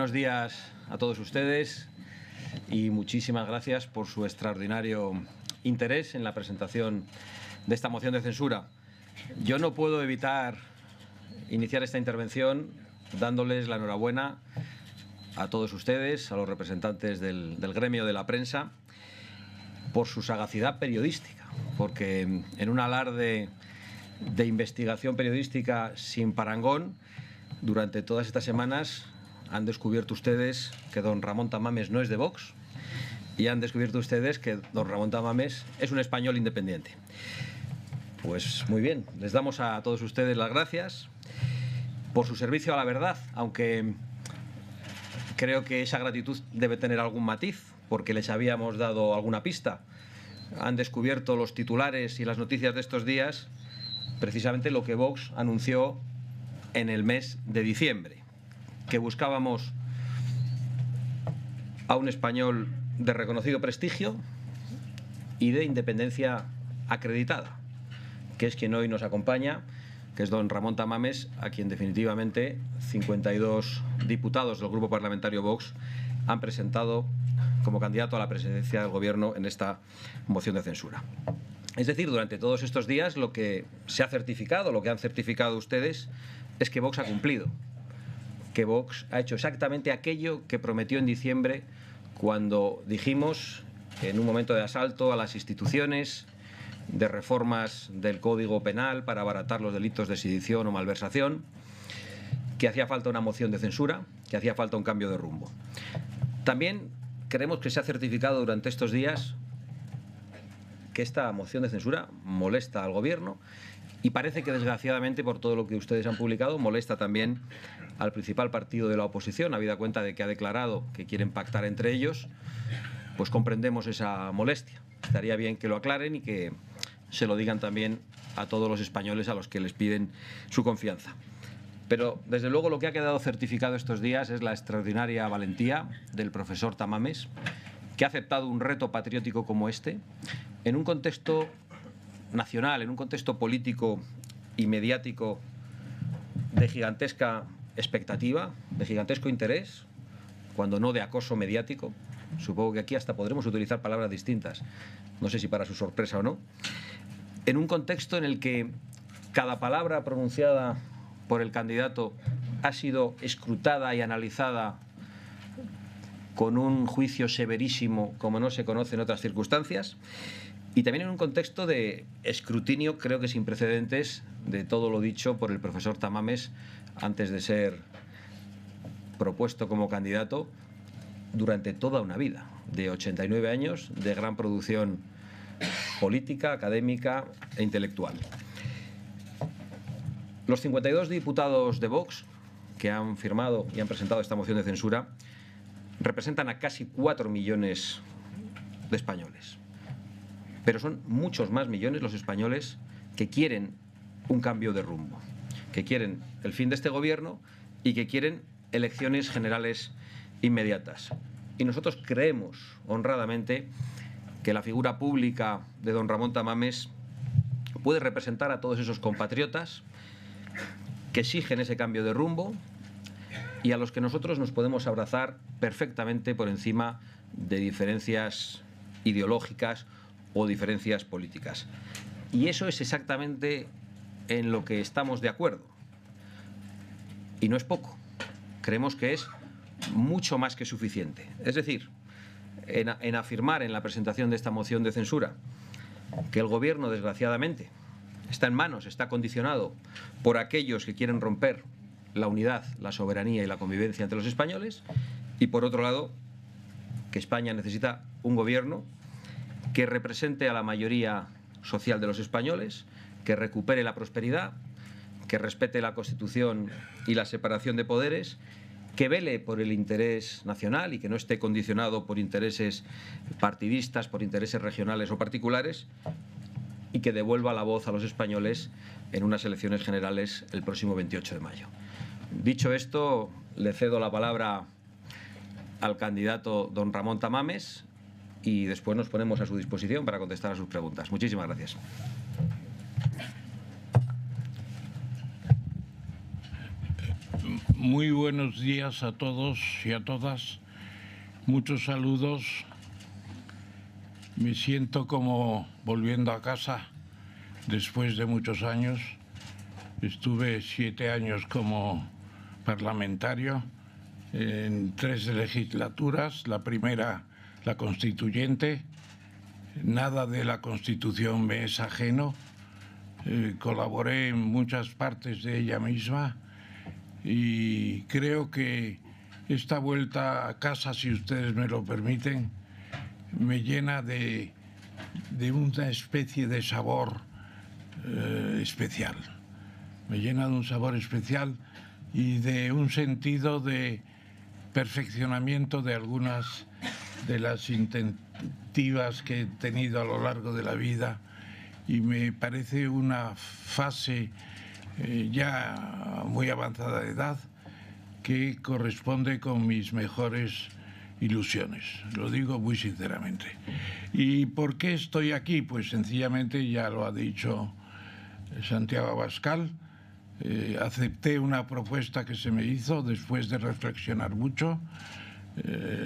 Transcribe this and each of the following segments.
Buenos días a todos ustedes y muchísimas gracias por su extraordinario interés en la presentación de esta moción de censura. Yo no puedo evitar iniciar esta intervención dándoles la enhorabuena a todos ustedes, a los representantes del gremio de la prensa, por su sagacidad periodística, porque en un alarde de investigación periodística sin parangón, durante todas estas semanas han descubierto ustedes que don Ramón Tamames no es de Vox y han descubierto ustedes que don Ramón Tamames es un español independiente. Pues muy bien, les damos a todos ustedes las gracias por su servicio a la verdad, aunque creo que esa gratitud debe tener algún matiz, porque les habíamos dado alguna pista. Han descubierto los titulares y las noticias de estos días precisamente lo que Vox anunció en el mes de diciembre, que buscábamos a un español de reconocido prestigio y de independencia acreditada, que es quien hoy nos acompaña, que es don Ramón Tamames, a quien definitivamente 52 diputados del Grupo Parlamentario Vox han presentado como candidato a la presidencia del Gobierno en esta moción de censura. Es decir, durante todos estos días lo que se ha certificado, lo que han certificado ustedes, es que Vox ha cumplido, que Vox ha hecho exactamente aquello que prometió en diciembre cuando dijimos, en un momento de asalto a las instituciones, de reformas del Código Penal para abaratar los delitos de sedición o malversación, que hacía falta una moción de censura, que hacía falta un cambio de rumbo. También creemos que se ha certificado durante estos días que esta moción de censura molesta al Gobierno y parece que, desgraciadamente, por todo lo que ustedes han publicado, molesta también al principal partido de la oposición, habida cuenta de que ha declarado que quieren pactar entre ellos. Pues comprendemos esa molestia. Estaría bien que lo aclaren y que se lo digan también a todos los españoles a los que les piden su confianza. Pero, desde luego, lo que ha quedado certificado estos días es la extraordinaria valentía del profesor Tamames, que ha aceptado un reto patriótico como este, en un contexto nacional, en un contexto político y mediático de gigantesca expectativa, de gigantesco interés, cuando no de acoso mediático. Supongo que aquí hasta podremos utilizar palabras distintas, no sé si para su sorpresa o no, en un contexto en el que cada palabra pronunciada por el candidato ha sido escrutada y analizada con un juicio severísimo como no se conoce en otras circunstancias, y también en un contexto de escrutinio, creo que sin precedentes, de todo lo dicho por el profesor Tamames antes de ser propuesto como candidato durante toda una vida, de 89 años de gran producción política, académica e intelectual. Los 52 diputados de Vox que han firmado y han presentado esta moción de censura representan a casi 4 millones de españoles. Pero son muchos más millones los españoles que quieren un cambio de rumbo, que quieren el fin de este gobierno y que quieren elecciones generales inmediatas. Y nosotros creemos honradamente que la figura pública de don Ramón Tamames puede representar a todos esos compatriotas que exigen ese cambio de rumbo y a los que nosotros nos podemos abrazar perfectamente por encima de diferencias ideológicas o diferencias políticas. Y eso es exactamente en lo que estamos de acuerdo. Y no es poco. Creemos que es mucho más que suficiente. Es decir, en afirmar en la presentación de esta moción de censura que el Gobierno, desgraciadamente, está en manos, está condicionado por aquellos que quieren romper la unidad, la soberanía y la convivencia entre los españoles, y por otro lado, que España necesita un Gobierno que represente a la mayoría social de los españoles, que recupere la prosperidad, que respete la Constitución y la separación de poderes, que vele por el interés nacional y que no esté condicionado por intereses partidistas, por intereses regionales o particulares, y que devuelva la voz a los españoles en unas elecciones generales el próximo 28 de mayo. Dicho esto, le cedo la palabra al candidato don Ramón Tamames y después nos ponemos a su disposición para contestar a sus preguntas. Muchísimas gracias. Muy buenos días a todos y a todas. Muchos saludos. Me siento como volviendo a casa después de muchos años. Estuve 7 años como parlamentario en 3 legislaturas. La primera, la constituyente. Nada de la Constitución me es ajeno. Colaboré en muchas partes de ella misma y creo que esta vuelta a casa, si ustedes me lo permiten, me llena de una especie de sabor especial. Me llena de un sabor especial y de un sentido de perfeccionamiento de algunas de las iniciativas que he tenido a lo largo de la vida, y me parece una fase ya muy avanzada de edad que corresponde con mis mejores ilusiones. Lo digo muy sinceramente. ¿Y por qué estoy aquí? Pues sencillamente, ya lo ha dicho Santiago Abascal, acepté una propuesta que se me hizo después de reflexionar mucho.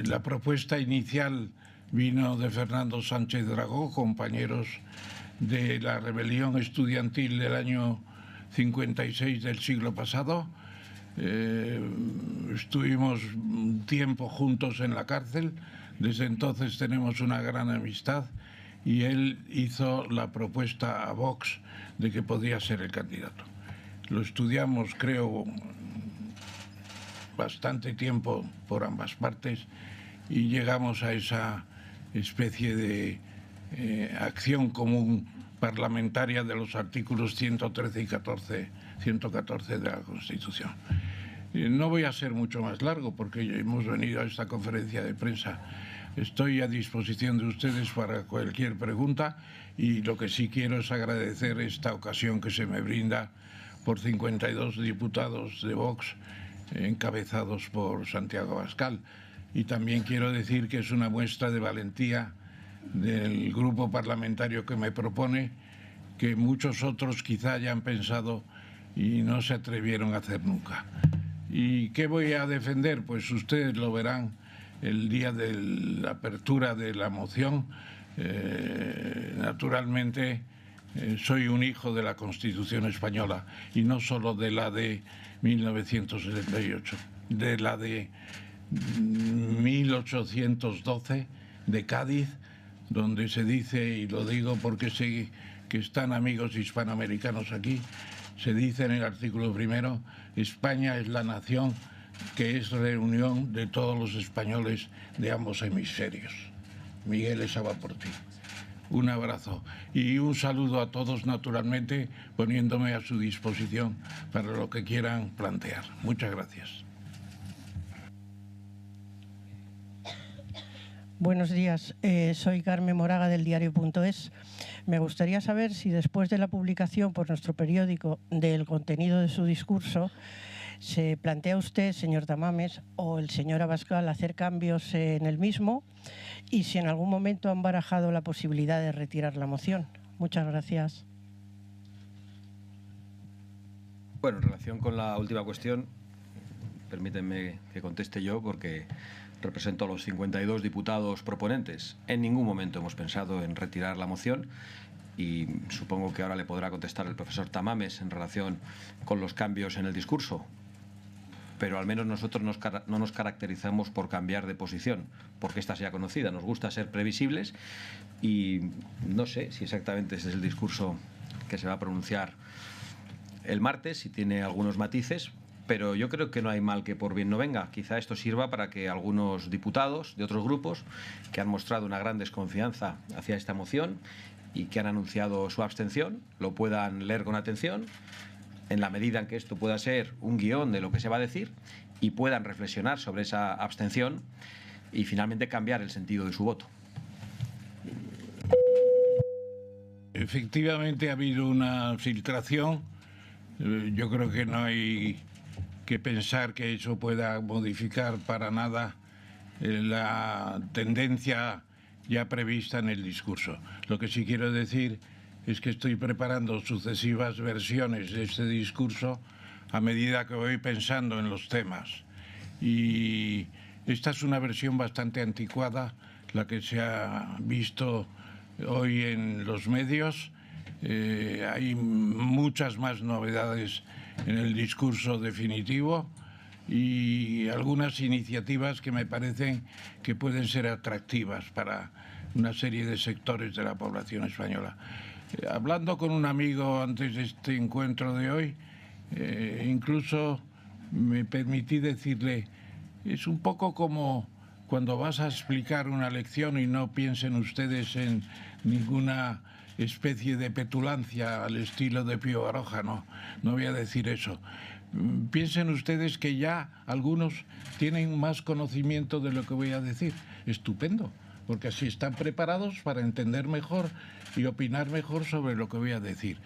La propuesta inicial vino de Fernando Sánchez Dragó, compañeros de la rebelión estudiantil del año 56 del siglo pasado. Estuvimos un tiempo juntos en la cárcel, desde entonces tenemos una gran amistad, y él hizo la propuesta a Vox de que podía ser el candidato. Lo estudiamos, creo, bastante tiempo por ambas partes y llegamos a esa especie de acción común parlamentaria de los artículos 113 y 114 de la Constitución. No voy a ser mucho más largo porque hemos venido a esta conferencia de prensa. Estoy a disposición de ustedes para cualquier pregunta, y lo que sí quiero es agradecer esta ocasión que se me brinda por 52 diputados de Vox encabezados por Santiago Abascal. Y también quiero decir que es una muestra de valentía del grupo parlamentario que me propone, que muchos otros quizá hayan pensado y no se atrevieron a hacer nunca. ¿Y qué voy a defender? Pues ustedes lo verán el día de la apertura de la moción. Naturalmente, soy un hijo de la Constitución española, y no solo de la de 1978, de la de 1812 de Cádiz, donde se dice, y lo digo porque sé que están amigos hispanoamericanos aquí, se dice en el artículo primero: España es la nación que es reunión de todos los españoles de ambos hemisferios. Miguel, esa va por ti. Un abrazo y un saludo a todos, naturalmente, poniéndome a su disposición para lo que quieran plantear. Muchas gracias. Buenos días, soy Carmen Moraga del diario.es. Me gustaría saber si después de la publicación por nuestro periódico del contenido de su discurso, ¿se plantea usted, señor Tamames, o el señor Abascal hacer cambios en el mismo? Y si en algún momento han barajado la posibilidad de retirar la moción. Muchas gracias. Bueno, en relación con la última cuestión, permítanme que conteste yo, porque represento a los 52 diputados proponentes. En ningún momento hemos pensado en retirar la moción, y supongo que ahora le podrá contestar el profesor Tamames en relación con los cambios en el discurso. Pero al menos nosotros no nos caracterizamos por cambiar de posición, porque esta sea conocida. Nos gusta ser previsibles, y no sé si exactamente ese es el discurso que se va a pronunciar el martes, si tiene algunos matices, pero yo creo que no hay mal que por bien no venga. Quizá esto sirva para que algunos diputados de otros grupos que han mostrado una gran desconfianza hacia esta moción y que han anunciado su abstención lo puedan leer con atención, en la medida en que esto pueda ser un guión de lo que se va a decir, y puedan reflexionar sobre esa abstención y finalmente cambiar el sentido de su voto. Efectivamente ha habido una filtración. Yo creo que no hay que pensar que eso pueda modificar para nada la tendencia ya prevista en el discurso. Lo que sí quiero decir es que estoy preparando sucesivas versiones de este discurso a medida que voy pensando en los temas. Y esta es una versión bastante anticuada, la que se ha visto hoy en los medios. Hay muchas más novedades en el discurso definitivo y algunas iniciativas que me parecen que pueden ser atractivas para una serie de sectores de la población española. Hablando con un amigo antes de este encuentro de hoy, incluso me permití decirle, es un poco como cuando vas a explicar una lección y no piensen ustedes en ninguna especie de petulancia al estilo de Pío Baroja, no voy a decir eso. Piensen ustedes que ya algunos tienen más conocimiento de lo que voy a decir. Estupendo, porque así están preparados para entender mejor y opinar mejor sobre lo que voy a decir.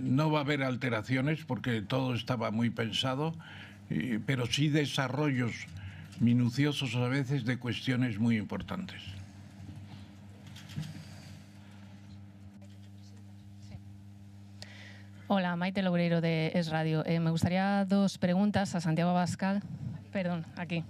No va a haber alteraciones porque todo estaba muy pensado, pero sí desarrollos minuciosos a veces de cuestiones muy importantes. Hola, Maite Loureiro de Es Radio. Me gustaría dos preguntas a Santiago Abascal. Perdón, aquí.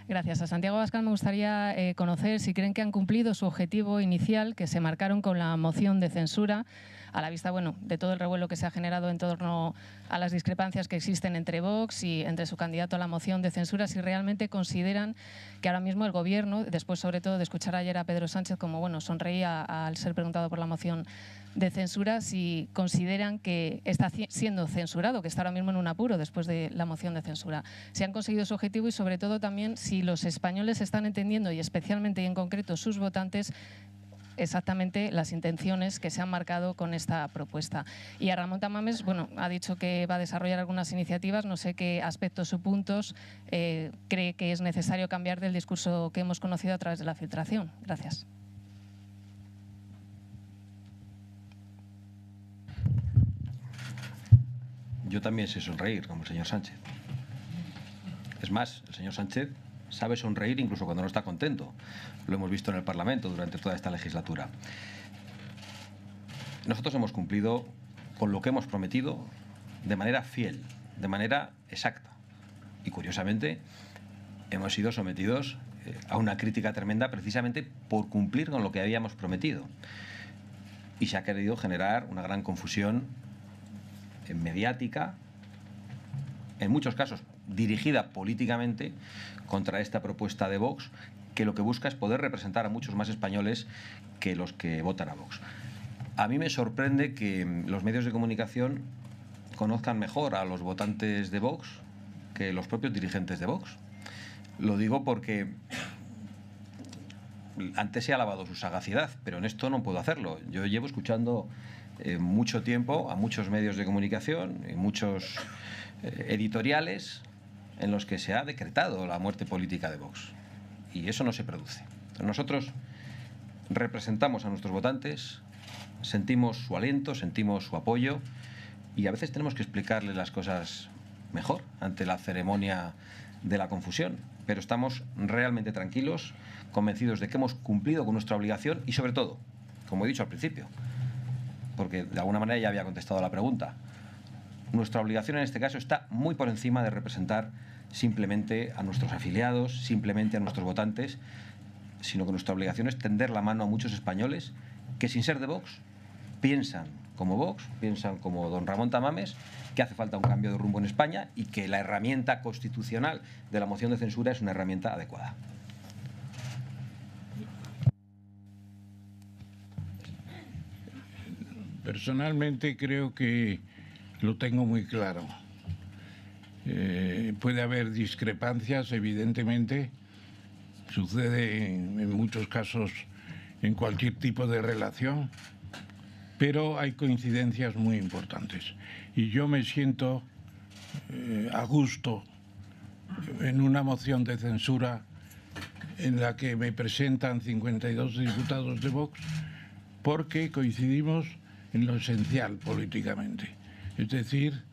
Gracias. A Santiago Abascal me gustaría conocer si creen que han cumplido su objetivo inicial que se marcaron con la moción de censura, a la vista de todo el revuelo que se ha generado en torno a las discrepancias que existen entre Vox y entre su candidato a la moción de censura, si realmente consideran que ahora mismo el Gobierno, después sobre todo de escuchar ayer a Pedro Sánchez como sonreía al ser preguntado por la moción de censura, si consideran que está siendo censurado, que está ahora mismo en un apuro después de la moción de censura. Si han conseguido su objetivo y sobre todo también si los españoles están entendiendo, y especialmente y en concreto sus votantes, exactamente las intenciones que se han marcado con esta propuesta. Y a Ramón Tamames, ha dicho que va a desarrollar algunas iniciativas, no sé qué aspectos o puntos cree que es necesario cambiar del discurso que hemos conocido a través de la filtración. Gracias. Yo también sé sonreír, como el señor Sánchez. Es más, el señor Sánchez sabe sonreír incluso cuando no está contento. Lo hemos visto en el Parlamento durante toda esta legislatura. Nosotros hemos cumplido con lo que hemos prometido de manera fiel, de manera exacta. Y curiosamente hemos sido sometidos a una crítica tremenda precisamente por cumplir con lo que habíamos prometido. Y se ha querido generar una gran confusión mediática, en muchos casos dirigida políticamente contra esta propuesta de Vox, que lo que busca es poder representar a muchos más españoles que los que votan a Vox. A mí me sorprende que los medios de comunicación conozcan mejor a los votantes de Vox que los propios dirigentes de Vox. Lo digo porque antes he alabado su sagacidad, pero en esto no puedo hacerlo. Yo llevo escuchando mucho tiempo a muchos medios de comunicación y muchos editoriales en los que se ha decretado la muerte política de Vox. Y eso no se produce. Nosotros representamos a nuestros votantes, sentimos su aliento, sentimos su apoyo y a veces tenemos que explicarles las cosas mejor ante la ceremonia de la confusión. Pero estamos realmente tranquilos, convencidos de que hemos cumplido con nuestra obligación y sobre todo, como he dicho al principio, porque de alguna manera ya había contestado a la pregunta, nuestra obligación en este caso está muy por encima de representar simplemente a nuestros afiliados, simplemente a nuestros votantes, sino que nuestra obligación es tender la mano a muchos españoles que sin ser de Vox piensan como Vox, piensan como don Ramón Tamames, que hace falta un cambio de rumbo en España y que la herramienta constitucional de la moción de censura es una herramienta adecuada. Personalmente creo que lo tengo muy claro. Puede haber discrepancias, evidentemente. Sucede en muchos casos en cualquier tipo de relación, pero hay coincidencias muy importantes. Y yo me siento a gusto en una moción de censura en la que me presentan 52 diputados de Vox, porque coincidimos en lo esencial políticamente, es decir,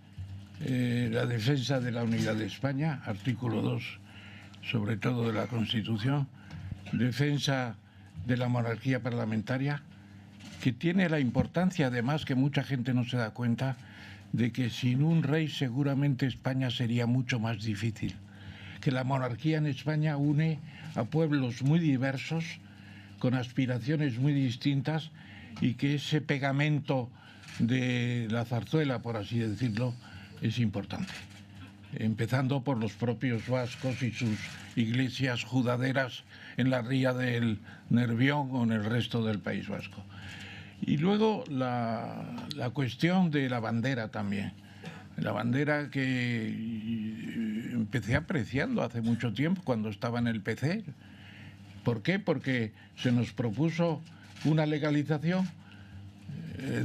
la defensa de la unidad de España, artículo 2, sobre todo de la Constitución, defensa de la monarquía parlamentaria, que tiene la importancia, además, que mucha gente no se da cuenta, de que sin un rey seguramente España sería mucho más difícil. Que la monarquía en España une a pueblos muy diversos, con aspiraciones muy distintas, y que ese pegamento de la zarzuela, por así decirlo, es importante. Empezando por los propios vascos y sus iglesias judaderas en la ría del Nervión o en el resto del País Vasco. Y luego la cuestión de la bandera también. La bandera que empecé apreciando hace mucho tiempo cuando estaba en el PC. ¿Por qué? Porque se nos propuso una legalización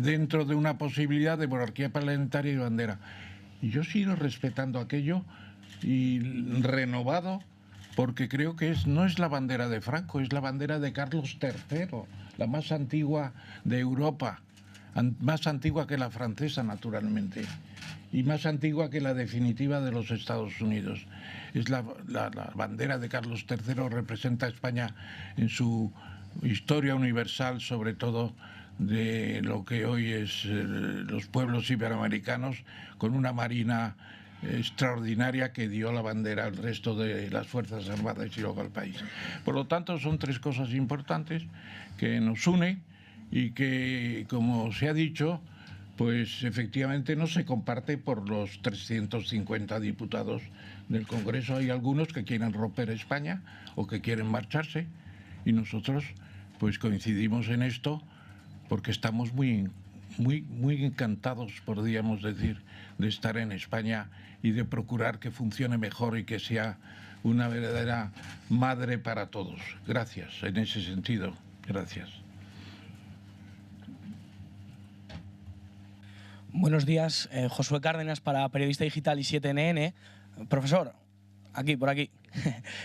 dentro de una posibilidad de monarquía parlamentaria y bandera. Y yo sigo respetando aquello y renovado, porque creo que no es la bandera de Franco, es la bandera de Carlos III, la más antigua de Europa, más antigua que la francesa, naturalmente, y más antigua que la definitiva de los Estados Unidos. Es la bandera de Carlos III, representa a España en su historia universal, sobre todo de lo que hoy es los pueblos iberoamericanos, con una marina extraordinaria que dio la bandera al resto de las Fuerzas Armadas y luego al país. Por lo tanto, son tres cosas importantes que nos unen y que, como se ha dicho, pues efectivamente no se comparte por los 350 diputados del Congreso. Hay algunos que quieren romper España o que quieren marcharse, y nosotros pues coincidimos en esto porque estamos muy encantados, podríamos decir, de estar en España y de procurar que funcione mejor y que sea una verdadera madre para todos. Gracias, en ese sentido. Gracias. Buenos días, Josué Cárdenas para Periodista Digital y 7NN. Profesor, por aquí.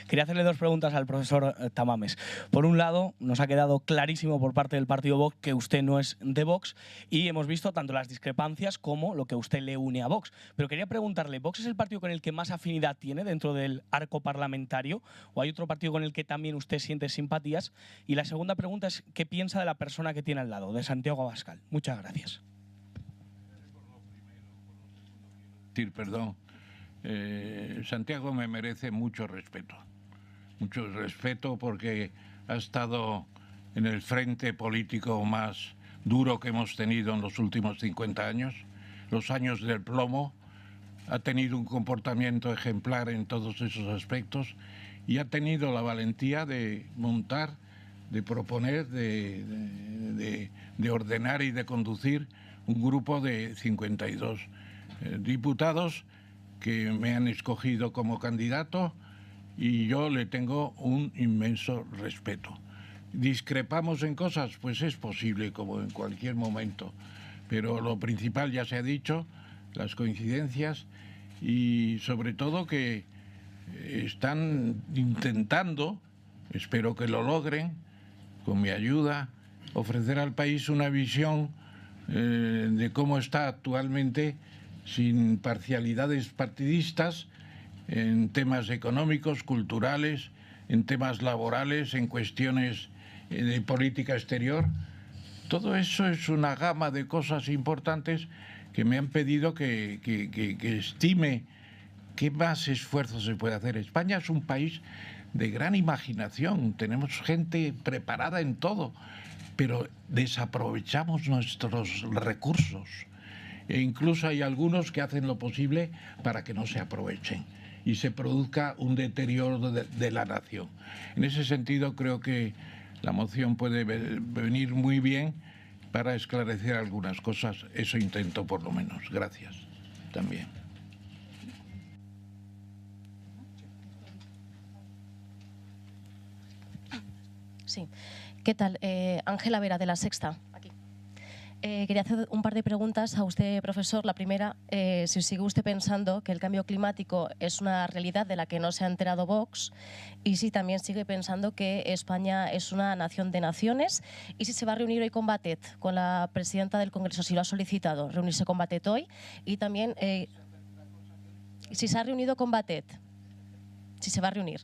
Quería hacerle dos preguntas al profesor Tamames. Por un lado, nos ha quedado clarísimo por parte del partido Vox que usted no es de Vox, y hemos visto tanto las discrepancias como lo que usted le une a Vox. Pero quería preguntarle, ¿Vox es el partido con el que más afinidad tiene dentro del arco parlamentario, o hay otro partido con el que también usted siente simpatías? Y la segunda pregunta es, ¿qué piensa de la persona que tiene al lado, de Santiago Abascal? Muchas gracias. Perdón. Santiago me merece mucho respeto porque ha estado en el frente político más duro que hemos tenido en los últimos 50 años, los años del plomo. Ha tenido un comportamiento ejemplar en todos esos aspectos y ha tenido la valentía de montar, de proponer, de ordenar y de conducir un grupo de 52 diputados que me han escogido como candidato, y yo le tengo un inmenso respeto. ¿Discrepamos en cosas? Pues es posible, como en cualquier momento, pero lo principal ya se ha dicho, las coincidencias, y sobre todo que están intentando, espero que lo logren, con mi ayuda, ofrecer al país una visión de cómo está actualmente, sin parcialidades partidistas, en temas económicos, culturales, en temas laborales, en cuestiones de política exterior. Todo eso es una gama de cosas importantes que me han pedido que estime qué más esfuerzo se puede hacer. España es un país de gran imaginación, tenemos gente preparada en todo, pero desaprovechamos nuestros recursos. E incluso hay algunos que hacen lo posible para que no se aprovechen y se produzca un deterioro de la nación. En ese sentido, creo que la moción puede venir muy bien para esclarecer algunas cosas. Eso intento, por lo menos. Gracias. También. Sí. ¿Qué tal? Ángela Vera, de La Sexta. Quería hacer un par de preguntas a usted, profesor. La primera, si sigue usted pensando que el cambio climático es una realidad de la que no se ha enterado Vox, y si también sigue pensando que España es una nación de naciones, y si se va a reunir hoy con Batet, con la presidenta del Congreso, si lo ha solicitado, reunirse con Batet hoy, y también si se ha reunido con Batet. si se va a reunir.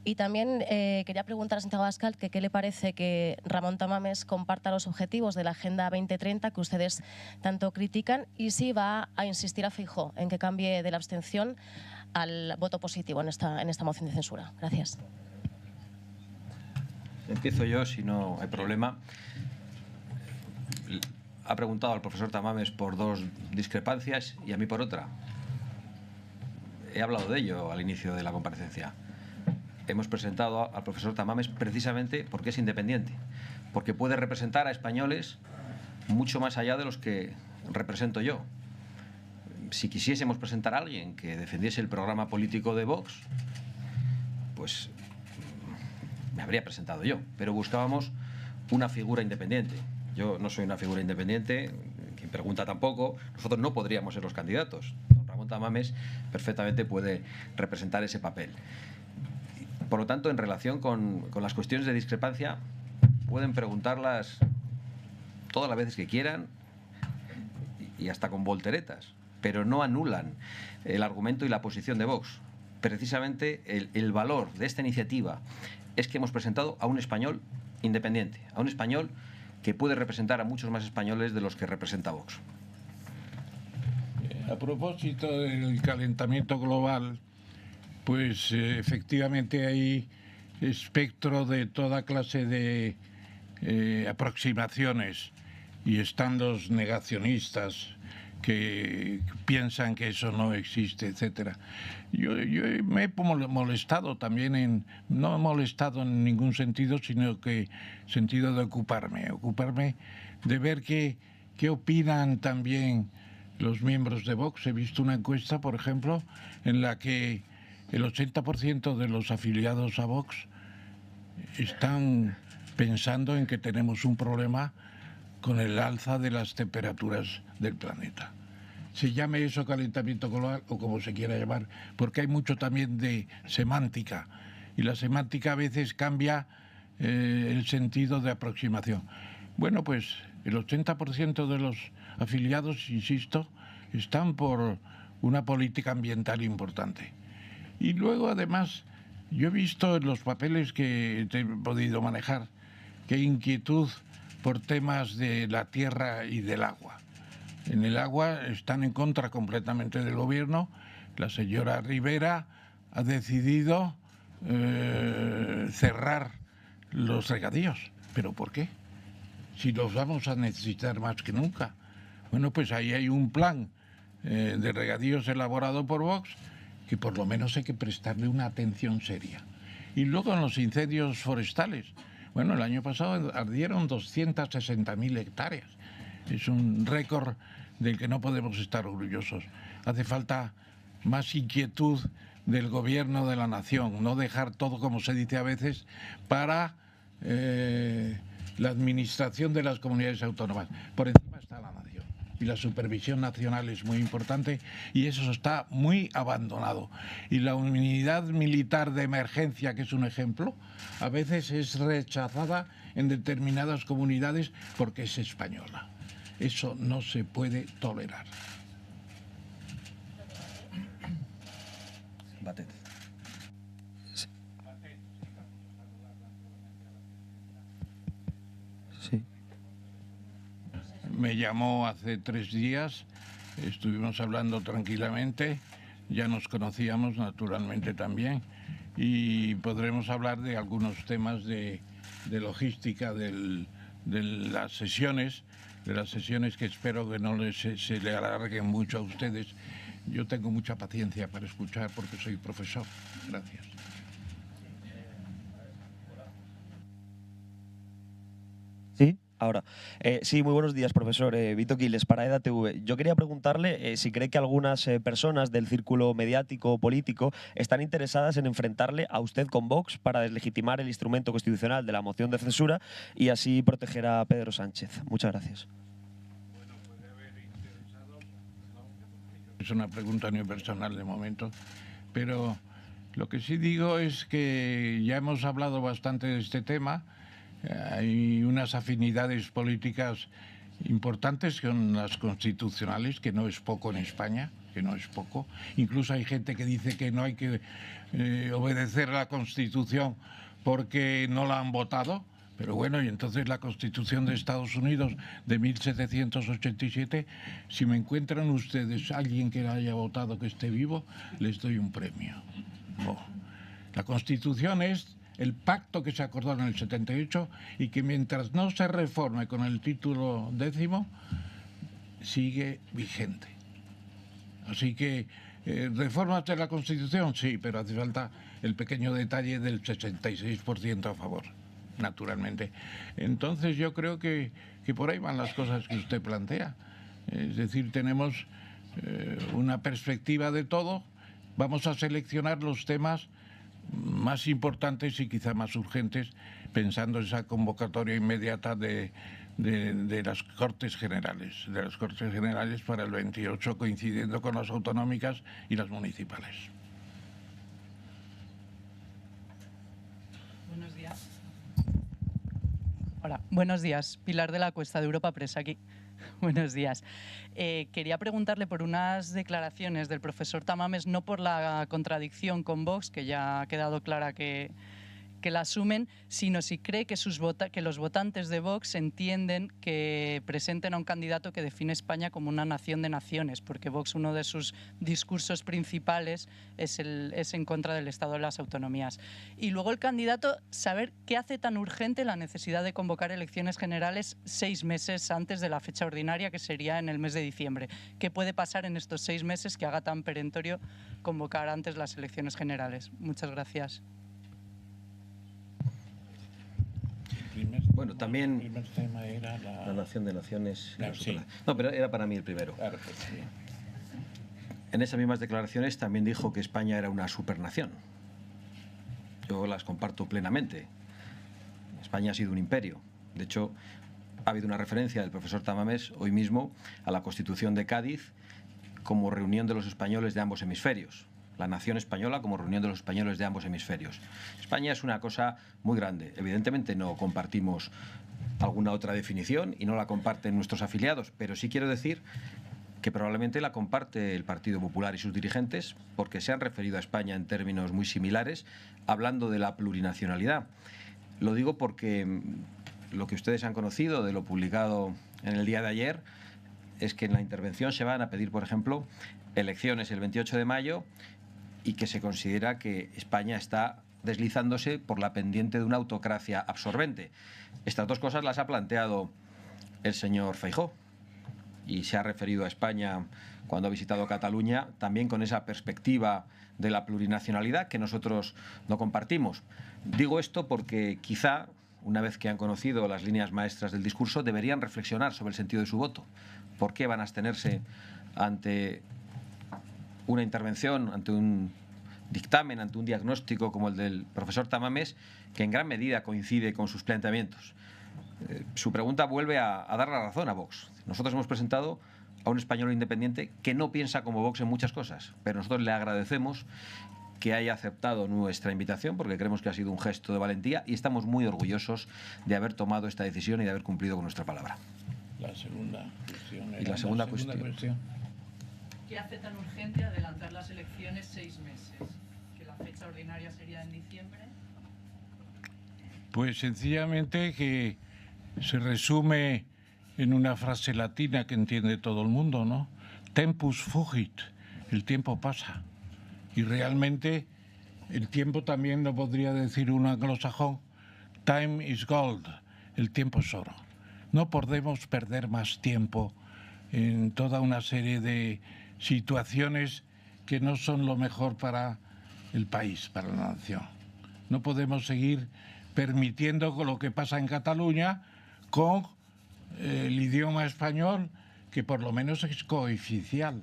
Y también quería preguntar a Santiago Abascal que qué le parece que Ramón Tamames comparta los objetivos de la Agenda 2030 que ustedes tanto critican y si va a insistir a Feijóo en que cambie de la abstención al voto positivo en esta moción de censura. Gracias. Empiezo yo, si no hay problema. Ha preguntado al profesor Tamames por dos discrepancias y a mí por otra. He hablado de ello al inicio de la comparecencia. Hemos presentado al profesor Tamames precisamente porque es independiente, porque puede representar a españoles mucho más allá de los que represento yo. Si quisiésemos presentar a alguien que defendiese el programa político de Vox, pues me habría presentado yo, pero buscábamos una figura independiente. Yo no soy una figura independiente, quien pregunta tampoco, nosotros no podríamos ser los candidatos. Don Ramón Tamames perfectamente puede representar ese papel. Por lo tanto, en relación con las cuestiones de discrepancia, pueden preguntarlas todas las veces que quieran y hasta con volteretas, pero no anulan el argumento y la posición de Vox. Precisamente el valor de esta iniciativa es que hemos presentado a un español independiente, a un español que puede representar a muchos más españoles de los que representa Vox. A propósito del calentamiento global, pues efectivamente hay espectro de toda clase de aproximaciones y están los negacionistas que piensan que eso no existe, etcétera. Yo me he molestado también no he molestado en ningún sentido, sino que sentido de ocuparme de ver qué opinan también los miembros de Vox. He visto una encuesta, por ejemplo, en la que el 80% de los afiliados a Vox están pensando en que tenemos un problema con el alza de las temperaturas del planeta. Se llame eso calentamiento global o como se quiera llamar, porque hay mucho también de semántica y la semántica a veces cambia el sentido de aproximación. Bueno, pues el 80% de los afiliados, insisto, están por una política ambiental importante. Y luego, además, yo he visto en los papeles que he podido manejar que hay inquietud por temas de la tierra y del agua. En el agua están en contra completamente del gobierno. La señora Rivera ha decidido cerrar los regadíos. ¿Pero por qué? Si los vamos a necesitar más que nunca. Bueno, pues ahí hay un plan de regadíos elaborado por Vox que por lo menos hay que prestarle una atención seria. Y luego en los incendios forestales. Bueno, el año pasado ardieron 260.000 hectáreas. Es un récord del que no podemos estar orgullosos. Hace falta más inquietud del gobierno de la nación, no dejar todo, como se dice a veces, para la administración de las comunidades autónomas. Por encima está la nación. Y la supervisión nacional es muy importante y eso está muy abandonado. Y la unidad militar de emergencia, que es un ejemplo, a veces es rechazada en determinadas comunidades porque es española. Eso no se puede tolerar. Batet. Sí. Me llamó hace 3 días, estuvimos hablando tranquilamente, ya nos conocíamos naturalmente también y podremos hablar de algunos temas de logística de las sesiones que espero que no se le alarguen mucho a ustedes. Yo tengo mucha paciencia para escuchar porque soy profesor. Gracias. ¿Sí? Ahora. Sí, muy buenos días, profesor. Vito Quiles, para EDATV. Yo quería preguntarle si cree que algunas personas del círculo mediático o político están interesadas en enfrentarle a usted con Vox para deslegitimar el instrumento constitucional de la moción de censura y así proteger a Pedro Sánchez. Muchas gracias. Es una pregunta muy personal de momento, pero lo que sí digo es que ya hemos hablado bastante de este tema. Hay unas afinidades políticas importantes con las constitucionales, que no es poco en España. que no es poco. Incluso hay gente que dice que no hay que obedecer la Constitución porque no la han votado. Pero bueno, y entonces la Constitución de Estados Unidos de 1787, si me encuentran ustedes alguien que la haya votado que esté vivo, les doy un premio. No. La Constitución es el pacto que se acordó en el 78 y que mientras no se reforme con el título 10, sigue vigente. Así que, ¿reformas de la Constitución? Sí, pero hace falta el pequeño detalle del 66% a favor, naturalmente. Entonces yo creo que por ahí van las cosas que usted plantea. Es decir, tenemos una perspectiva de todo. Vamos a seleccionar los temas más importantes y quizá más urgentes, pensando en esa convocatoria inmediata de las Cortes Generales, para el 28, coincidiendo con las autonómicas y las municipales. Buenos días. Hola, buenos días. Pilar de la Cuesta, de Europa Press, aquí. Buenos días. Quería preguntarle por unas declaraciones del profesor Tamames, no por la contradicción con Vox, que ya ha quedado clara que la asumen, sino si cree que los votantes de Vox entienden que presenten a un candidato que define España como una nación de naciones, porque Vox, uno de sus discursos principales es en contra del Estado de las autonomías. Y luego el candidato, saber qué hace tan urgente la necesidad de convocar elecciones generales 6 meses antes de la fecha ordinaria, que sería en el mes de diciembre. ¿Qué puede pasar en estos 6 meses que haga tan perentorio convocar antes las elecciones generales? Muchas gracias. Bueno, también el primer tema era la nación de naciones. Claro, sí. No, pero era para mí el primero. Claro, pues, sí. En esas mismas declaraciones también dijo que España era una supernación. Yo las comparto plenamente. España ha sido un imperio. De hecho, ha habido una referencia del profesor Tamames hoy mismo a la Constitución de Cádiz como reunión de los españoles de ambos hemisferios. La nación española como reunión de los españoles de ambos hemisferios. España es una cosa muy grande. Evidentemente no compartimos alguna otra definición y no la comparten nuestros afiliados, pero sí quiero decir que probablemente la comparte el Partido Popular y sus dirigentes, porque se han referido a España en términos muy similares, hablando de la plurinacionalidad. Lo digo porque lo que ustedes han conocido de lo publicado en el día de ayer es que en la intervención se van a pedir, por ejemplo, elecciones el 28 de mayo y que se considera que España está deslizándose por la pendiente de una autocracia absorbente. Estas dos cosas las ha planteado el señor Feijóo y se ha referido a España cuando ha visitado Cataluña también con esa perspectiva de la plurinacionalidad que nosotros no compartimos. Digo esto porque quizá, una vez que han conocido las líneas maestras del discurso, deberían reflexionar sobre el sentido de su voto. ¿Por qué van a abstenerse ante una intervención, ante un dictamen, ante un diagnóstico como el del profesor Tamames, que en gran medida coincide con sus planteamientos? Su pregunta vuelve a dar la razón a Vox. Nosotros hemos presentado a un español independiente que no piensa como Vox en muchas cosas, pero nosotros le agradecemos que haya aceptado nuestra invitación, porque creemos que ha sido un gesto de valentía y estamos muy orgullosos de haber tomado esta decisión y de haber cumplido con nuestra palabra. La segunda cuestión. Y la segunda cuestión. ¿Qué hace tan urgente adelantar las elecciones 6 meses? ¿Que la fecha ordinaria sería en diciembre? Pues sencillamente que se resume en una frase latina que entiende todo el mundo, ¿no? Tempus fugit, el tiempo pasa. Y realmente el tiempo también lo podría decir un anglosajón, time is gold, el tiempo es oro. No podemos perder más tiempo en toda una serie de situaciones que no son lo mejor para el país, para la nación. No podemos seguir permitiendo lo que pasa en Cataluña con el idioma español, que por lo menos es cooficial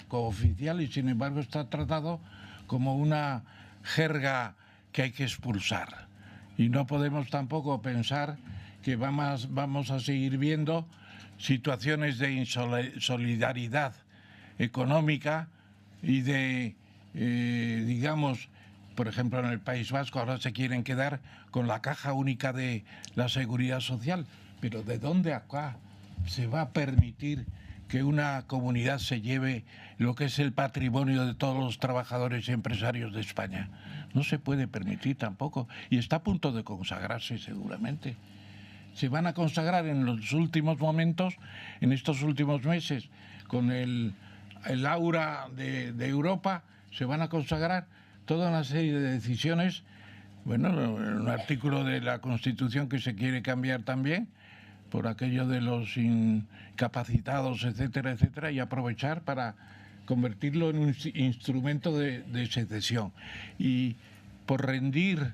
y sin embargo está tratado como una jerga que hay que expulsar. Y no podemos tampoco pensar que vamos a seguir viendo situaciones de insolidaridad económica y de, digamos, por ejemplo, en el País Vasco ahora se quieren quedar con la caja única de la Seguridad Social. Pero ¿de dónde acá se va a permitir que una comunidad se lleve lo que es el patrimonio de todos los trabajadores y empresarios de España. No se puede permitir tampoco, y está a punto de consagrarse seguramente. Se van a consagrar en los últimos momentos, en estos últimos meses, con el aura de Europa, se van a consagrar toda una serie de decisiones, bueno, un artículo de la Constitución que se quiere cambiar también, por aquello de los incapacitados, etcétera, etcétera, y aprovechar para convertirlo en un instrumento de secesión. Y por rendir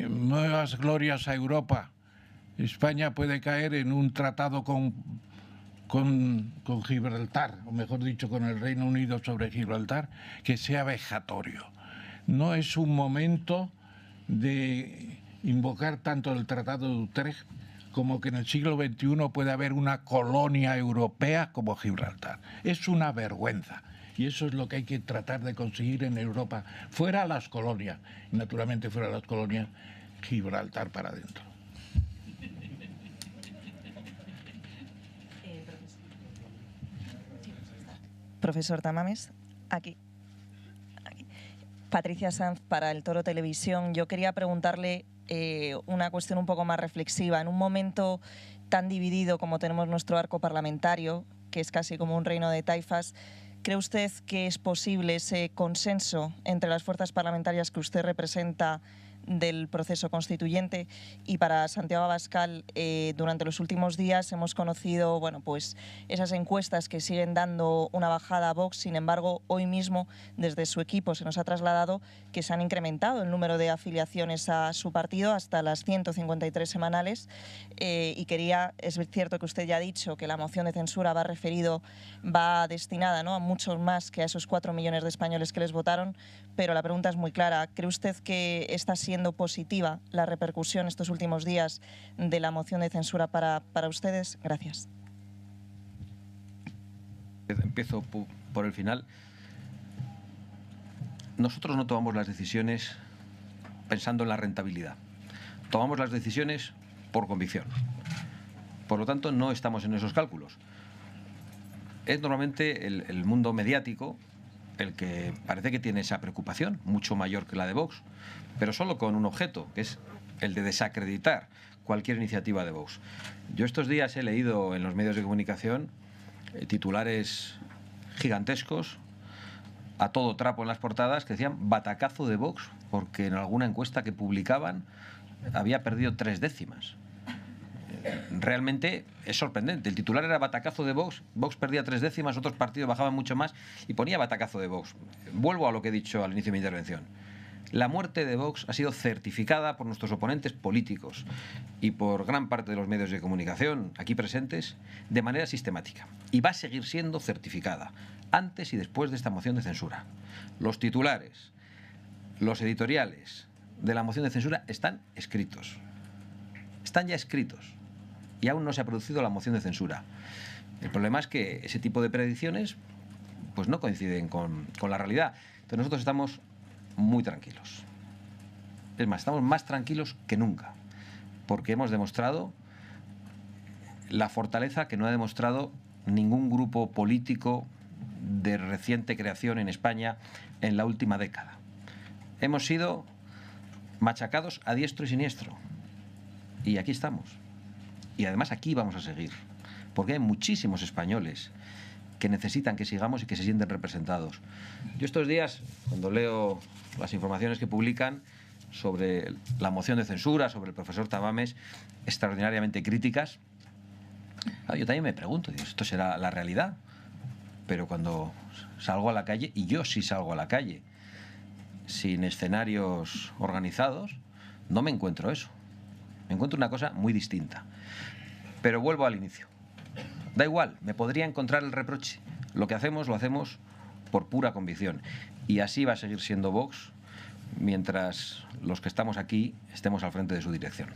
nuevas glorias a Europa, España puede caer en un tratado con Gibraltar, o mejor dicho, con el Reino Unido sobre Gibraltar, que sea vejatorio. No es un momento de invocar tanto el Tratado de Utrecht como que en el siglo XXI puede haber una colonia europea como Gibraltar. Es una vergüenza. Y eso es lo que hay que tratar de conseguir en Europa. Fuera las colonias, y naturalmente fuera las colonias, Gibraltar para adentro. Profesor Tamames, aquí. Patricia Sanz para El Toro Televisión. Yo quería preguntarle una cuestión un poco más reflexiva. En un momento tan dividido como tenemos nuestro arco parlamentario, que es casi como un reino de taifas, ¿cree usted que es posible ese consenso entre las fuerzas parlamentarias que usted representa del proceso constituyente? Y para Santiago Abascal, durante los últimos días hemos conocido, bueno, pues esas encuestas que siguen dando una bajada a Vox. Sin embargo, hoy mismo desde su equipo se nos ha trasladado que se han incrementado el número de afiliaciones a su partido hasta las 153 semanales, y quería, es cierto que usted ya ha dicho que la moción de censura va destinada, ¿no?, a muchos más que a esos 4 millones de españoles que les votaron, pero la pregunta es muy clara. ¿Cree usted que está siendo positiva la repercusión estos últimos días de la moción de censura para ustedes? Gracias. Empiezo por el final. Nosotros no tomamos las decisiones pensando en la rentabilidad. Tomamos las decisiones por convicción. Por lo tanto, no estamos en esos cálculos. Es normalmente el mundo mediático el que parece que tiene esa preocupación, mucho mayor que la de Vox, pero solo con un objeto, que es el de desacreditar cualquier iniciativa de Vox. Yo estos días he leído en los medios de comunicación titulares gigantescos, a todo trapo en las portadas, que decían batacazo de Vox, porque en alguna encuesta que publicaban había perdido 3 décimas. Realmente es sorprendente. El titular era batacazo de Vox, Vox perdía 3 décimas, otros partidos bajaban mucho más y ponía batacazo de Vox. Vuelvo a lo que he dicho al inicio de mi intervención. La muerte de Vox ha sido certificada por nuestros oponentes políticos y por gran parte de los medios de comunicación aquí presentes de manera sistemática. Y va a seguir siendo certificada antes y después de esta moción de censura. Los titulares, los editoriales de la moción de censura están escritos. Están ya escritos. Y aún no se ha producido la moción de censura. El problema es que ese tipo de predicciones pues no coinciden con la realidad. Entonces nosotros estamos muy tranquilos. Es más, estamos más tranquilos que nunca, porque hemos demostrado la fortaleza que no ha demostrado ningún grupo político de reciente creación en España en la última década. Hemos sido machacados a diestro y siniestro. Y aquí estamos. Y además aquí vamos a seguir, porque hay muchísimos españoles que necesitan que sigamos y que se sienten representados. Yo estos días, cuando leo las informaciones que publican sobre la moción de censura, sobre el profesor Tamames, extraordinariamente críticas, yo también me pregunto, ¿esto será la realidad? Pero cuando salgo a la calle, y yo sí salgo a la calle, sin escenarios organizados, no me encuentro eso. Me encuentro una cosa muy distinta. Pero vuelvo al inicio. Da igual, me podría encontrar el reproche. Lo que hacemos, lo hacemos por pura convicción. Y así va a seguir siendo Vox mientras los que estamos aquí estemos al frente de su dirección.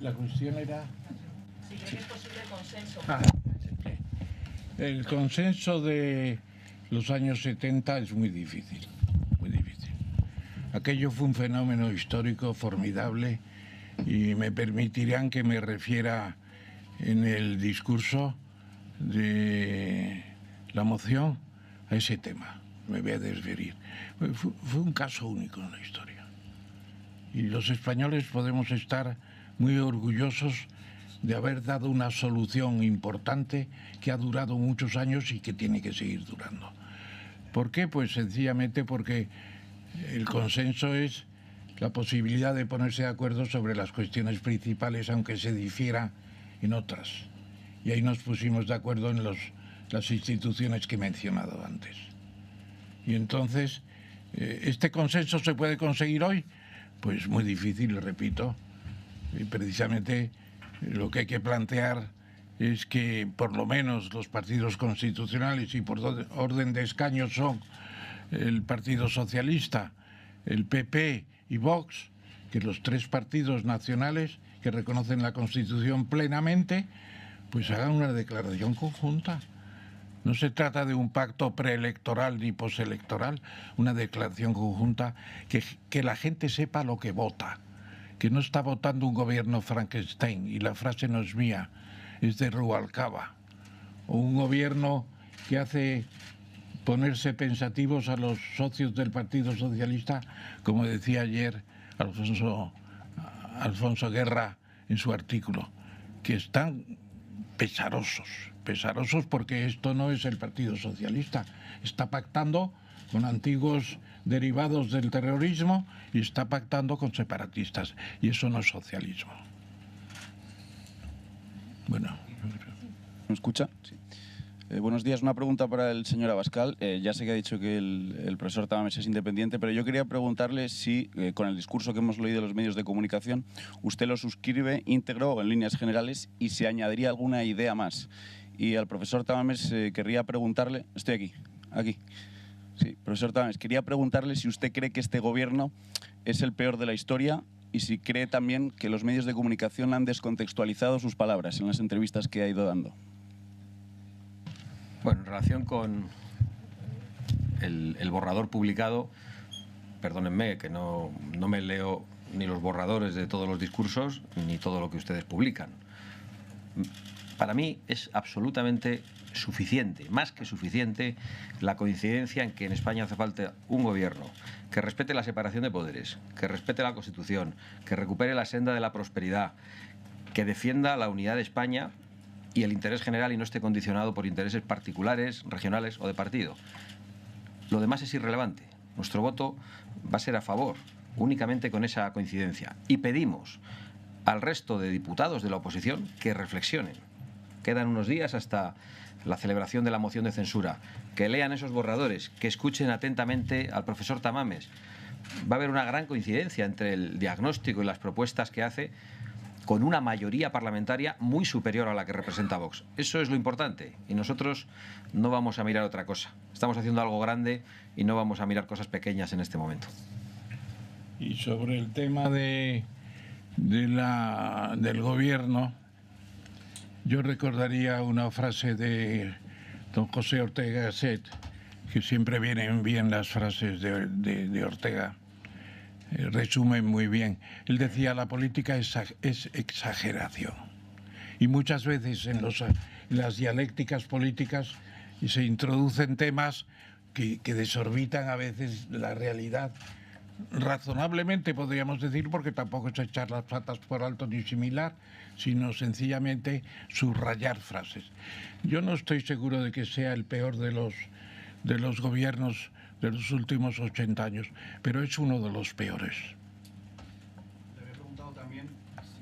La cuestión era... Si cree que es posible el consenso. El consenso de los años 70 es muy difícil, muy difícil. Aquello fue un fenómeno histórico formidable y me permitirán que me refiera en el discurso de la moción a ese tema. Me voy a desviar. Fue un caso único en la historia. Y los españoles podemos estar muy orgullosos de haber dado una solución importante que ha durado muchos años y que tiene que seguir durando. ¿Por qué? Pues sencillamente porque el consenso es la posibilidad de ponerse de acuerdo sobre las cuestiones principales, aunque se difiera en otras. Y ahí nos pusimos de acuerdo en las instituciones que he mencionado antes. Y entonces, ¿este consenso se puede conseguir hoy? Pues muy difícil, repito. Y precisamente lo que hay que plantear es que por lo menos los partidos constitucionales, y por orden de escaños son el Partido Socialista, el PP y Vox, que los tres partidos nacionales que reconocen la Constitución plenamente, pues hagan una declaración conjunta. No se trata de un pacto preelectoral ni postelectoral, una declaración conjunta que la gente sepa lo que vota, que no está votando un gobierno Frankenstein, y la frase no es mía, es de Rubalcaba, o un gobierno que hace ponerse pensativos a los socios del Partido Socialista, como decía ayer Alfonso Guerra en su artículo, que están pesarosos porque esto no es el Partido Socialista, está pactando con antiguos derivados del terrorismo y está pactando con separatistas, y eso no es socialismo. Bueno. ¿Me escucha? Sí. Buenos días. Una pregunta para el señor Abascal. Ya sé que ha dicho que el profesor Tamames es independiente, pero yo quería preguntarle si, con el discurso que hemos leído en los medios de comunicación, usted lo suscribe íntegro o en líneas generales, y si añadiría alguna idea más. Y al profesor Tamames querría preguntarle... Estoy aquí. Sí, profesor Tamames, quería preguntarle si usted cree que este gobierno es el peor de la historia, y si cree también que los medios de comunicación han descontextualizado sus palabras en las entrevistas que ha ido dando. Bueno, en relación con el borrador publicado, perdónenme que no me leo ni los borradores de todos los discursos ni todo lo que ustedes publican. Para mí es absolutamente suficiente, más que suficiente, la coincidencia en que en España hace falta un gobierno que respete la separación de poderes, que respete la Constitución, que recupere la senda de la prosperidad, que defienda la unidad de España y el interés general y no esté condicionado por intereses particulares, regionales o de partido. Lo demás es irrelevante. Nuestro voto va a ser a favor, únicamente con esa coincidencia. Y pedimos al resto de diputados de la oposición que reflexionen. Quedan unos días hasta la celebración de la moción de censura, que lean esos borradores, que escuchen atentamente al profesor Tamames. Va a haber una gran coincidencia entre el diagnóstico y las propuestas que hace, con una mayoría parlamentaria muy superior a la que representa Vox. Eso es lo importante, y nosotros no vamos a mirar otra cosa. Estamos haciendo algo grande y no vamos a mirar cosas pequeñas en este momento. Y sobre el tema del gobierno, yo recordaría una frase de don José Ortega Gasset, que siempre vienen bien las frases de Ortega, resumen muy bien. Él decía, la política es exageración. Y muchas veces en las dialécticas políticas se introducen temas que desorbitan a veces la realidad. Razonablemente podríamos decir, porque tampoco es echar las patas por alto ni similar, sino sencillamente subrayar frases. Yo no estoy seguro de que sea el peor de los gobiernos de los últimos 80 años, pero es uno de los peores. Le había preguntado también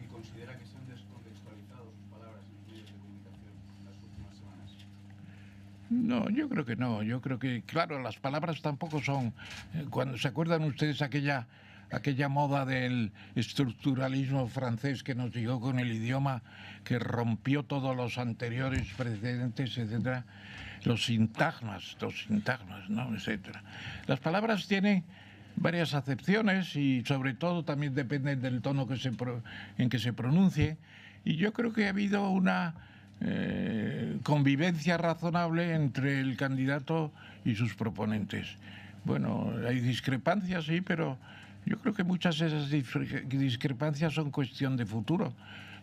si considera que se han descontextualizado sus palabras en los medios de comunicación en las últimas semanas. No, yo creo que no. Yo creo que, claro, las palabras tampoco son... Cuando se acuerdan ustedes aquella moda del estructuralismo francés que nos llegó con el idioma, que rompió todos los anteriores precedentes, etcétera, los sintagmas, ¿no?, etcétera. Las palabras tienen varias acepciones y sobre todo también dependen del tono en que se pronuncie, y yo creo que ha habido una convivencia razonable entre el candidato y sus proponentes. Bueno, hay discrepancias, sí, pero yo creo que muchas de esas discrepancias son cuestión de futuro.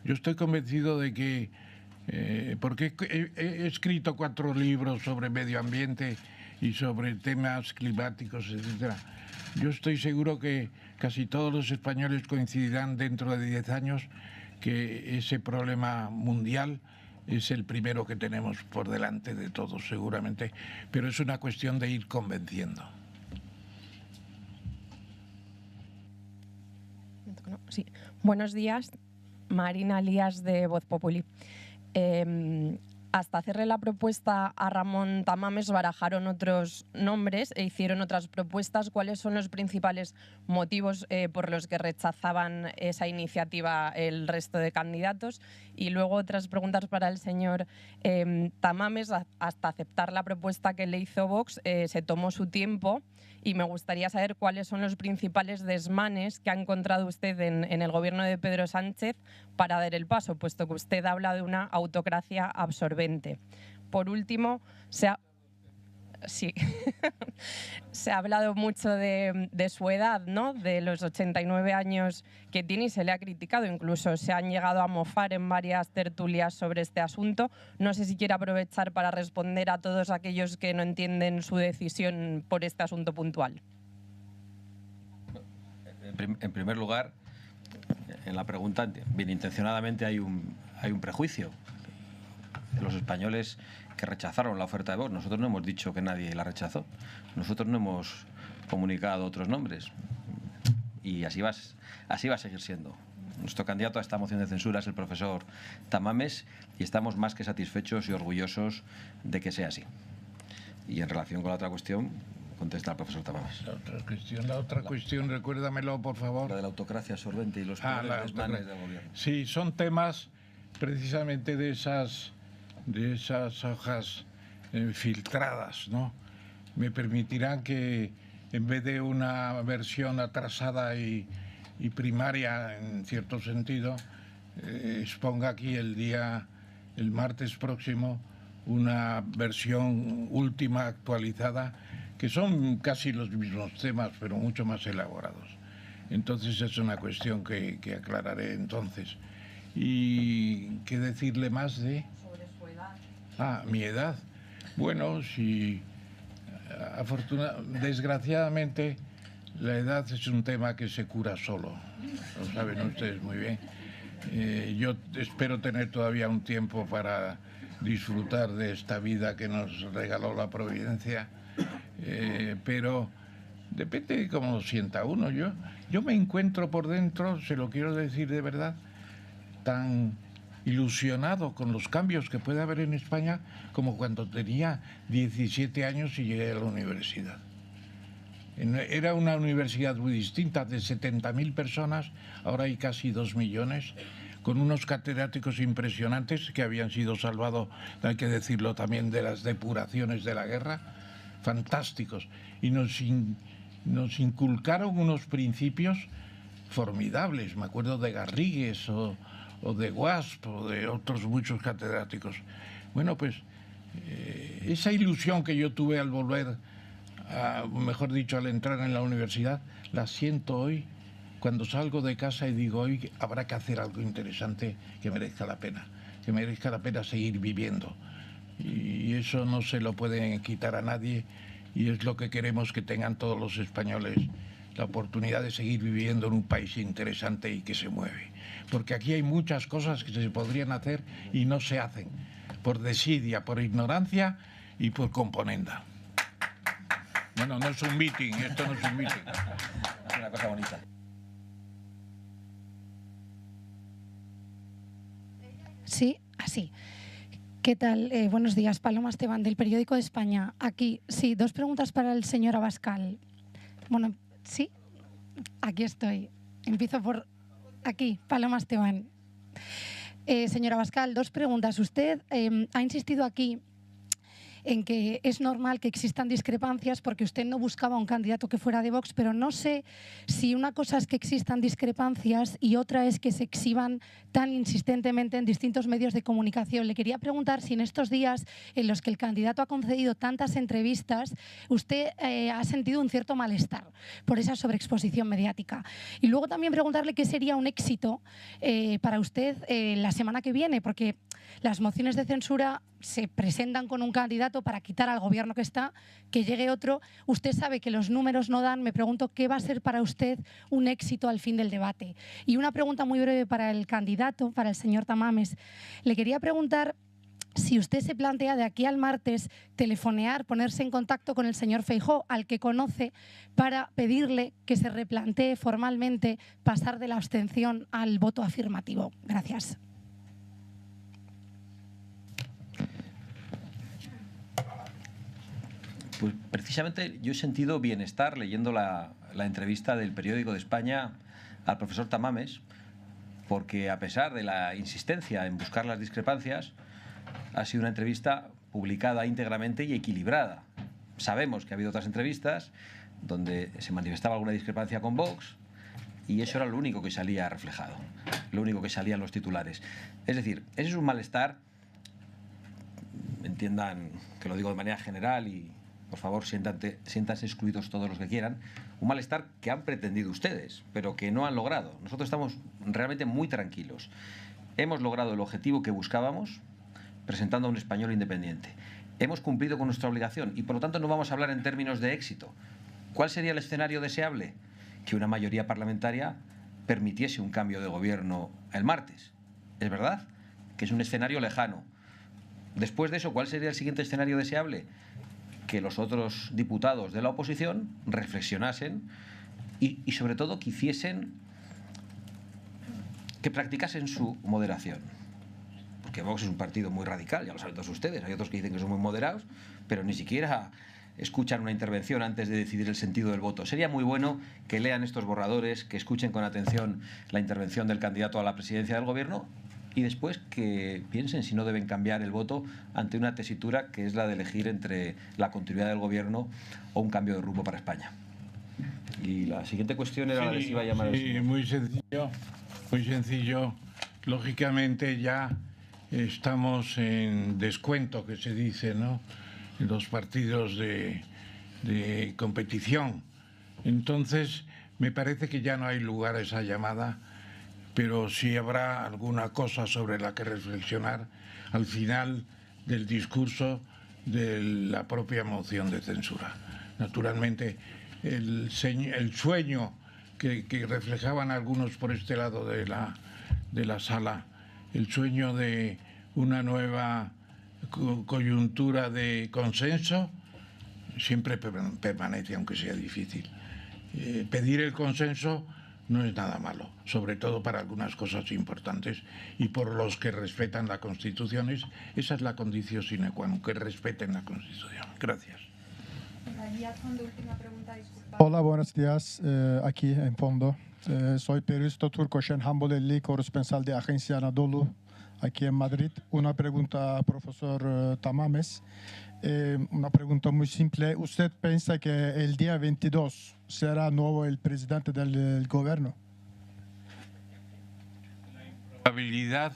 Yo estoy convencido de que Porque he escrito 4 libros sobre medio ambiente y sobre temas climáticos, etcétera. Yo estoy seguro que casi todos los españoles coincidirán dentro de 10 años que ese problema mundial es el primero que tenemos por delante de todos, seguramente, pero es una cuestión de ir convenciendo. Sí. Buenos días, Marina Lías de Voz Populi. Hasta hacerle la propuesta a Ramón Tamames barajaron otros nombres e hicieron otras propuestas. ¿Cuáles son los principales motivos por los que rechazaban esa iniciativa el resto de candidatos? Y luego otras preguntas para el señor Tamames. Hasta aceptar la propuesta que le hizo Vox se tomó su tiempo y me gustaría saber cuáles son los principales desmanes que ha encontrado usted en el gobierno de Pedro Sánchez para dar el paso, puesto que usted habla de una autocracia absorbente. Por último, se ha hablado mucho de su edad, ¿no? De los 89 años que tiene y se le ha criticado. Incluso se han llegado a mofar en varias tertulias sobre este asunto. No sé si quiere aprovechar para responder a todos aquellos que no entienden su decisión por este asunto puntual. En primer lugar, en la pregunta, bien intencionadamente hay un prejuicio. Los españoles que rechazaron la oferta de Vox, nosotros no hemos dicho que nadie la rechazó, nosotros no hemos comunicado otros nombres y así va a seguir siendo. Nuestro candidato a esta moción de censura es el profesor Tamames y estamos más que satisfechos y orgullosos de que sea así. Y en relación con la otra cuestión, contesta el profesor Tamames. La otra cuestión, recuérdamelo, por favor. La de la autocracia absorbente y los desmanes del gobierno. Sí, son temas precisamente de esas hojas filtradas, ¿no? Me permitirán que en vez de una versión atrasada y primaria en cierto sentido, exponga aquí el martes próximo una versión última actualizada que son casi los mismos temas pero mucho más elaborados. Entonces es una cuestión que aclararé entonces. ¿Y qué decirle más de...? Mi edad. Bueno, si desgraciadamente la edad es un tema que se cura solo, lo saben ustedes muy bien. Yo espero tener todavía un tiempo para disfrutar de esta vida que nos regaló la providencia, pero depende de cómo lo sienta uno. Yo me encuentro por dentro, se lo quiero decir de verdad, tan ilusionado con los cambios que puede haber en España como cuando tenía 17 años y llegué a la universidad. Era una universidad muy distinta, de 70.000 personas, ahora hay casi 2 millones, con unos catedráticos impresionantes que habían sido salvados, hay que decirlo también, de las depuraciones de la guerra, fantásticos. Y nos inculcaron unos principios formidables, me acuerdo de Garrigues o de Guasp o de otros muchos catedráticos. Bueno, pues esa ilusión que yo tuve al volver, mejor dicho, al entrar en la universidad, la siento hoy cuando salgo de casa y digo, hoy habrá que hacer algo interesante que merezca la pena seguir viviendo. Y eso no se lo pueden quitar a nadie y es lo que queremos que tengan todos los españoles, la oportunidad de seguir viviendo en un país interesante y que se mueve. Porque aquí hay muchas cosas que se podrían hacer y no se hacen, por desidia, por ignorancia y por componenda. Bueno, no es un meeting, esto no es un meeting. Es una cosa bonita. Sí, así. ¿Qué tal? Buenos días, Paloma Esteban, del Periódico de España. Aquí, sí, 2 preguntas para el señor Abascal. Bueno, sí, aquí estoy. Empiezo por aquí, Paloma Esteban. Señor Abascal, 2 preguntas. Usted ha insistido aquí en que es normal que existan discrepancias porque usted no buscaba un candidato que fuera de Vox, pero no sé si una cosa es que existan discrepancias y otra es que se exhiban tan insistentemente en distintos medios de comunicación. Le quería preguntar si en estos días en los que el candidato ha concedido tantas entrevistas, usted ha sentido un cierto malestar por esa sobreexposición mediática. Y luego también preguntarle qué sería un éxito para usted la semana que viene, porque las mociones de censura se presentan con un candidato para quitar al gobierno que está, que llegue otro. Usted sabe que los números no dan. Me pregunto qué va a ser para usted un éxito al fin del debate. Y una pregunta muy breve para el candidato, para el señor Tamames. Le quería preguntar si usted se plantea de aquí al martes telefonear, ponerse en contacto con el señor Feijóo, al que conoce, para pedirle que se replantee formalmente pasar de la abstención al voto afirmativo. Gracias. Pues precisamente yo he sentido bienestar leyendo la entrevista del Periódico de España al profesor Tamames, porque a pesar de la insistencia en buscar las discrepancias, ha sido una entrevista publicada íntegramente y equilibrada. Sabemos que ha habido otras entrevistas donde se manifestaba alguna discrepancia con Vox y eso era lo único que salía reflejado, lo único que salía en los titulares. Es decir, ese es un malestar, entiendan que lo digo de manera general y por favor siéntanse excluidos todos los que quieran, un malestar que han pretendido ustedes, pero que no han logrado. Nosotros estamos realmente muy tranquilos. Hemos logrado el objetivo que buscábamos presentando a un español independiente. Hemos cumplido con nuestra obligación y por lo tanto no vamos a hablar en términos de éxito. ¿Cuál sería el escenario deseable? Que una mayoría parlamentaria permitiese un cambio de gobierno el martes. ¿Es verdad? Que es un escenario lejano. Después de eso, ¿cuál sería el siguiente escenario deseable? Que los otros diputados de la oposición reflexionasen y sobre todo que practicasen su moderación. Porque Vox es un partido muy radical, ya lo saben todos ustedes. Hay otros que dicen que son muy moderados, pero ni siquiera escuchan una intervención antes de decidir el sentido del voto. Sería muy bueno que lean estos borradores, que escuchen con atención la intervención del candidato a la presidencia del gobierno y después que piensen si no deben cambiar el voto ante una tesitura que es la de elegir entre la continuidad del gobierno o un cambio de rumbo para España. Y la siguiente cuestión era la de si iba a llamar al señor. Muy sencillo, muy sencillo. Lógicamente ya estamos en descuento, que se dice, ¿no?, en los partidos de competición. Entonces, me parece que ya no hay lugar a esa llamada, pero sí habrá alguna cosa sobre la que reflexionar al final del discurso de la propia moción de censura. Naturalmente, el sueño que reflejaban algunos por este lado de la sala, el sueño de una nueva coyuntura de consenso, siempre permanece, aunque sea difícil. Pedir el consenso no es nada malo, sobre todo para algunas cosas importantes y por los que respetan la Constitución. Esa es la condición sine qua non, que respeten la Constitución. Gracias. Hola, buenos días. Aquí en fondo. Soy periodista turco Şenhan Bolelli, corresponsal de Agencia Anadolu, aquí en Madrid. Una pregunta, profesor Tamames. Una pregunta muy simple. ¿Usted piensa que el día 22 será nuevo el presidente del gobierno? La probabilidad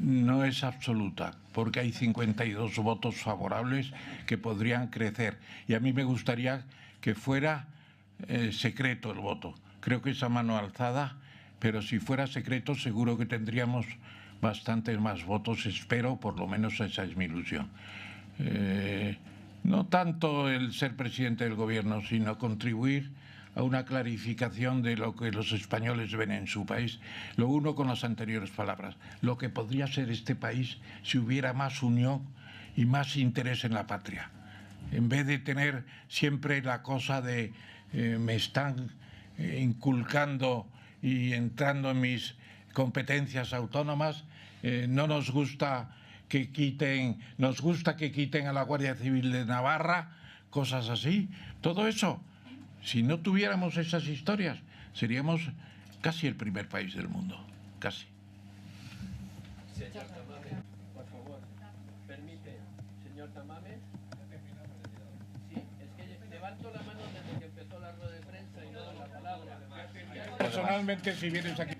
no es absoluta, porque hay 52 votos favorables que podrían crecer. Y a mí me gustaría que fuera secreto el voto. Creo que es a mano alzada, pero si fuera secreto seguro que tendríamos bastantes más votos, espero, por lo menos esa es mi ilusión. No tanto el ser presidente del gobierno, sino contribuir a una clarificación de lo que los españoles ven en su país. Lo uno con las anteriores palabras, lo que podría ser este país si hubiera más unión y más interés en la patria. En vez de tener siempre la cosa de me están inculcando y entrando en mis competencias autónomas, no nos gusta que quiten, nos gusta que quiten a la Guardia Civil de Navarra, cosas así. Todo eso, si no tuviéramos esas historias, seríamos casi el primer país del mundo, casi. Señor Tamames, por favor, permite, señor Tamames. Levanto la mano desde que empezó la rueda de prensa y no doy la palabra. Personalmente, si vienes aquí...